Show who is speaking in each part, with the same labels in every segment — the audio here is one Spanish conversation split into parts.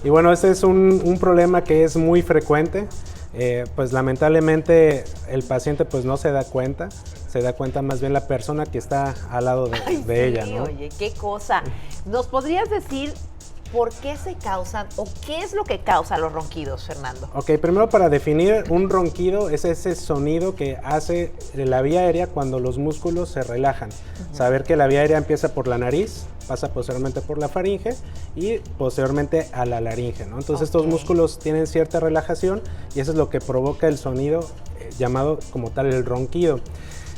Speaker 1: Y bueno, este es un problema que es muy frecuente. Pues lamentablemente el paciente pues no se da cuenta más bien la persona que está al lado de ella, ¿no?
Speaker 2: Oye, qué cosa. ¿Nos podrías decir por qué se causan o qué es lo que causa los ronquidos, Fernando?
Speaker 1: Ok, primero para definir, un ronquido es ese sonido que hace la vía aérea cuando los músculos se relajan. Saber que la vía aérea empieza por la nariz, pasa posteriormente por la faringe y posteriormente a la laringe, ¿no? Entonces estos músculos tienen cierta relajación y eso es lo que provoca el sonido llamado como tal el ronquido.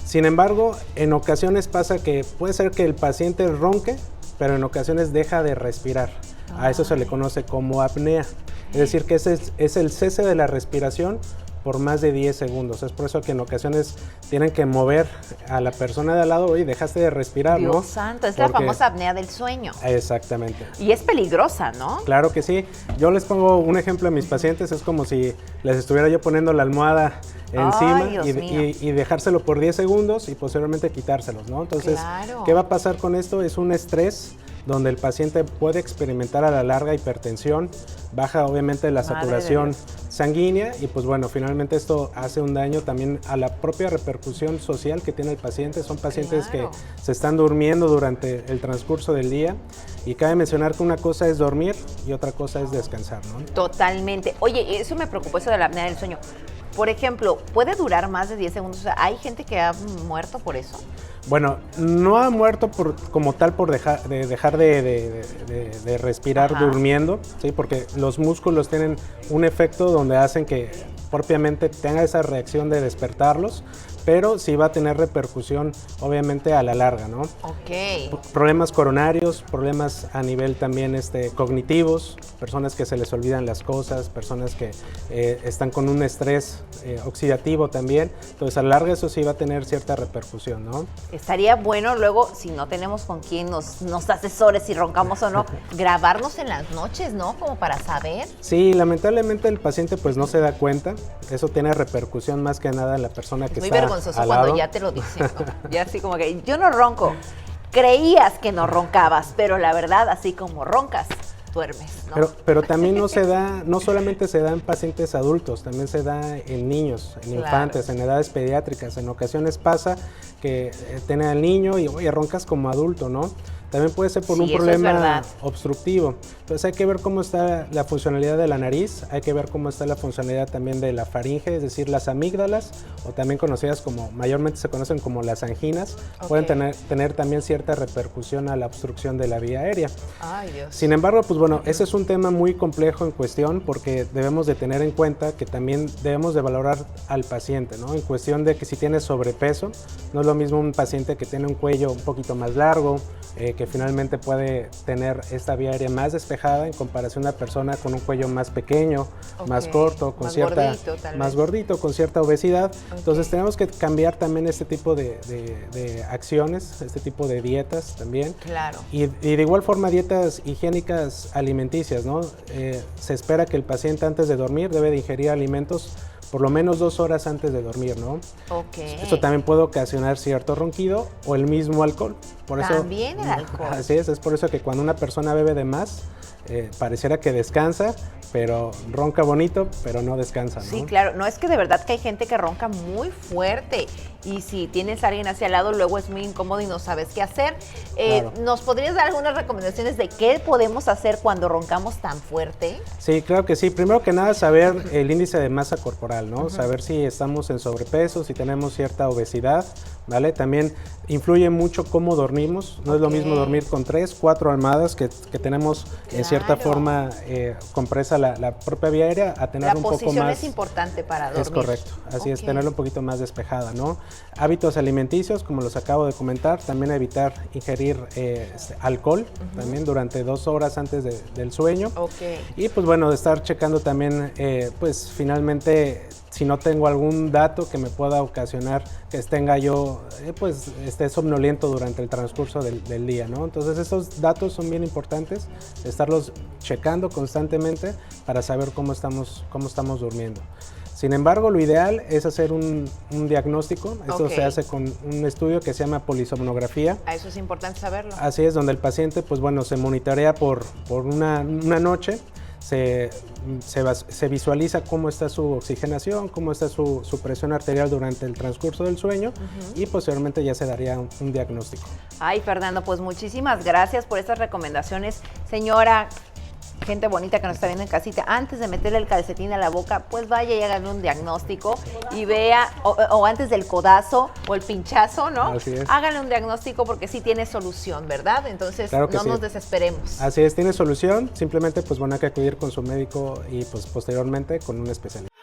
Speaker 1: Sin embargo, en ocasiones pasa que puede ser que el paciente ronque, pero en ocasiones deja de respirar. A eso se le conoce como apnea. Es decir, que ese es el cese de la respiración por más de 10 segundos. Es por eso que en ocasiones tienen que mover a la persona de al lado, oye, dejaste de respirar, ¿no?
Speaker 2: Dios santo, es la famosa apnea del sueño.
Speaker 1: Exactamente.
Speaker 2: Y es peligrosa, ¿no?
Speaker 1: Claro que sí. Yo les pongo un ejemplo a mis pacientes, es como si les estuviera yo poniendo la almohada encima y dejárselo por 10 segundos y posteriormente quitárselos, ¿no? Entonces, ¿qué va a pasar con esto? Es un estrés donde el paciente puede experimentar a la larga hipertensión, baja obviamente la saturación sanguínea y pues bueno, finalmente esto hace un daño también a la propia repercusión social que tiene el paciente. Son pacientes que se están durmiendo durante el transcurso del día y cabe mencionar que una cosa es dormir y otra cosa es descansar, ¿no?
Speaker 2: Totalmente. Oye, eso me preocupó, eso de la apnea del sueño. Por ejemplo, ¿puede durar más de 10 segundos? O sea, ¿hay gente que ha muerto por eso?
Speaker 1: Bueno, no ha muerto como tal por dejar de respirar durmiendo, ¿sí? Porque los músculos tienen un efecto donde hacen que propiamente tenga esa reacción de despertarlos, pero sí va a tener repercusión obviamente a la larga, ¿no?
Speaker 2: Ok.
Speaker 1: Problemas coronarios, problemas a nivel también cognitivos, personas que se les olvidan las cosas, personas que están con un estrés oxidativo también, entonces a la larga eso sí va a tener cierta repercusión, ¿no?
Speaker 2: Estaría bueno luego, si no tenemos con quién nos asesore si roncamos o no, grabarnos en las noches, ¿no? Como para saber.
Speaker 1: Sí, lamentablemente el paciente pues no se da cuenta, eso tiene repercusión más que nada en la persona que está al lado.
Speaker 2: Muy vergonzoso cuando ya te lo dicen, ¿no? Ya así como que yo no ronco, creías que no roncabas, pero la verdad así como roncas, duermes, ¿no?
Speaker 1: Pero también no solamente se da en pacientes adultos, también se da en niños, en infantes, en edades pediátricas. En ocasiones pasa que tiene al niño y, oye, roncas como adulto, ¿no? También puede ser por un problema obstructivo. Entonces hay que ver cómo está la funcionalidad de la nariz, hay que ver cómo está la funcionalidad también de la faringe, es decir, las amígdalas, o también conocidas como, mayormente se conocen como las anginas, pueden tener también cierta repercusión a la obstrucción de la vía aérea.
Speaker 2: Ay, Dios.
Speaker 1: Sin embargo, pues bueno, ese es un tema muy complejo en cuestión porque debemos de tener en cuenta que también debemos de valorar al paciente, ¿no? En cuestión de que si tiene sobrepeso, no es lo mismo un paciente que tiene un cuello un poquito más largo, que finalmente puede tener esta vía aérea más despejada en comparación a una persona con un cuello más pequeño, más corto, con más gordito, con cierta obesidad. Entonces tenemos que cambiar también este tipo de acciones, este tipo de dietas también.
Speaker 2: Claro.
Speaker 1: Y de igual forma dietas higiénicas alimenticias, ¿no? Se espera que el paciente antes de dormir debe de ingerir alimentos por lo menos 2 horas antes de dormir, ¿no?
Speaker 2: Ok.
Speaker 1: Esto también puede ocasionar cierto ronquido o el mismo alcohol. Por
Speaker 2: también el alcohol.
Speaker 1: Así es por eso que cuando una persona bebe de más, pareciera que descansa, pero ronca bonito, pero no descansa, ¿no?
Speaker 2: Sí, claro. No, es que de verdad que hay gente que ronca muy fuerte y si tienes a alguien hacia al lado, luego es muy incómodo y no sabes qué hacer. ¿Nos podrías dar algunas recomendaciones de qué podemos hacer cuando roncamos tan fuerte?
Speaker 1: Sí, claro que sí. Primero que nada, saber el índice de masa corporal, ¿no? Saber si estamos en sobrepeso, si tenemos cierta obesidad, ¿vale? También influye mucho cómo dormimos. No es lo mismo dormir con 3, 4 almohadas que tenemos en cierta forma compresa la propia vía aérea a tener un poco más... La posición
Speaker 2: es importante para dormir.
Speaker 1: Es correcto, así es, tenerla un poquito más despejada, ¿no? Hábitos alimenticios, como los acabo de comentar, también evitar ingerir alcohol, también durante 2 horas antes del sueño. Y pues bueno, estar checando también, pues finalmente, si no tengo algún dato que me pueda ocasionar que tenga yo, pues esté somnoliento durante el transcurso del día, ¿no? Entonces estos datos son bien importantes, estarlos checando constantemente para saber cómo estamos durmiendo. Sin embargo, lo ideal es hacer un diagnóstico. Esto se hace con un estudio que se llama polisomnografía.
Speaker 2: Eso es importante saberlo.
Speaker 1: Así es, donde el paciente, pues bueno, se monitorea por una noche. se visualiza cómo está su oxigenación, cómo está su presión arterial durante el transcurso del sueño y posteriormente ya se daría un diagnóstico.
Speaker 2: Ay, Fernando, pues muchísimas gracias por estas recomendaciones. Señora, gente bonita que nos está viendo en casita, antes de meterle el calcetín a la boca, pues vaya y háganle un diagnóstico y vea, o antes del codazo o el pinchazo, ¿no?
Speaker 1: Así es.
Speaker 2: Háganle un diagnóstico porque sí tiene solución, ¿verdad? Entonces,
Speaker 1: claro que
Speaker 2: no
Speaker 1: sí.
Speaker 2: nos desesperemos.
Speaker 1: Así es, tiene solución, simplemente pues van a que acudir con su médico y pues posteriormente con un especialista.